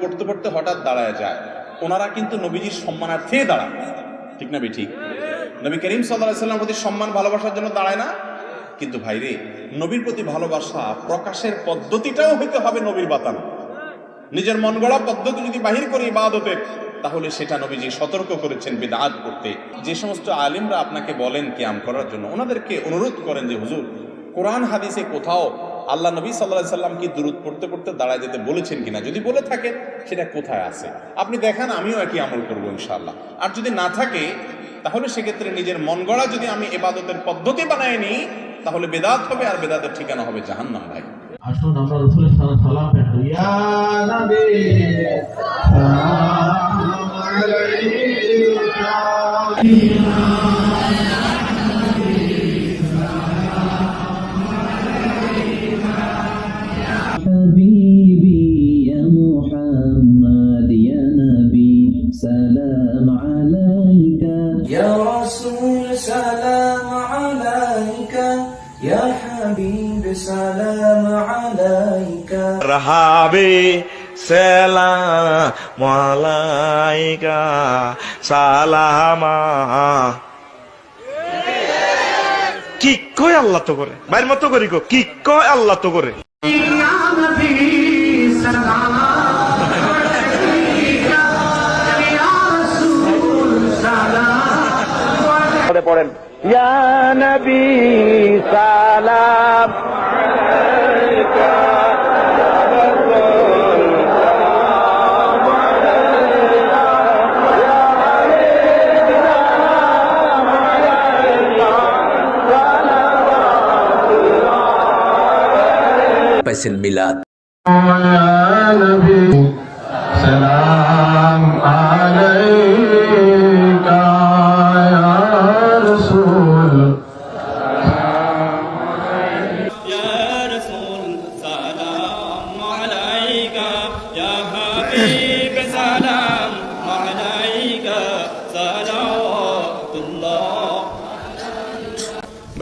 পড়তে পড়তে হঠাৎ দাঁড়ায় যায়, ওনারা কিন্তু নবীজির সম্মানার্থে দাঁড়ায়, ঠিক না ঠিক? নবী করিম সাল্লাল্লাহু আলাইহি ওয়াসাল্লামের প্রতি সম্মান ভালোবাসার জন্য দাঁড়ায় না? কিন্তু ভাইরে, নবীর প্রতি ভালোবাসা প্রকাশের পদ্ধতিটাও হইতে হবে নবীর বাতানো। নিজের মন গড়া পদ্ধতি যদি বাহির করে ইবাদতের, তাহলে সেটা নবীজি সতর্ক করেছেন বিদআত করতে। যে সমস্ত আলিমরা আপনাকে বলেন কিয়াম করার জন্য, ওনাদেরকে অনুরোধ করেন যে হুজুর, কোরআন হাদিসে কোথাও আল্লাহ নবী সাল্লাল্লাহু আলাইহি ওয়াসাল্লাম কি দুরূদ পড়তে পড়তে দাঁড়ায় যেতে বলেছেন কিনা, যদি বলে থাকেন সেটা কোথায় আছে আপনি দেখান, আমিও একই আমল করবো ইনশাআল্লাহ। আর যদি না থাকে, তাহলে সেক্ষেত্রে নিজের মন গড়া যদি আমি ইবাদতের পদ্ধতি বানায় নিই, তাহলে বেদাত হবে, আর বেদাতের ঠিকানা হবে জাহান্নাম। ভাই আসুন আমরা রাসূলের সালাম পেশ করি। ইয়া নবী সালাম আলাইকা, হাবিবি ইয়া মুহাম্মদ ইয়া নবী সালাম আলাইকা, ইয়া রাসূল সালাম আলাইকা, ইয়া হাবিব সালাম আলাইকা, রহাবে সালাম আলাইকা সালামা। কি কয় আল্লাহ তো করে, বাইর মতো করি গো, কি কয় আল্লাহ তো করে। পড়েন ইয়া নবী সালাম আলাইকা, পাইছেন মিলাদ। সালাম আলাইকা ইয়া রাসূল, يا رسول سلام عليك يا حبيب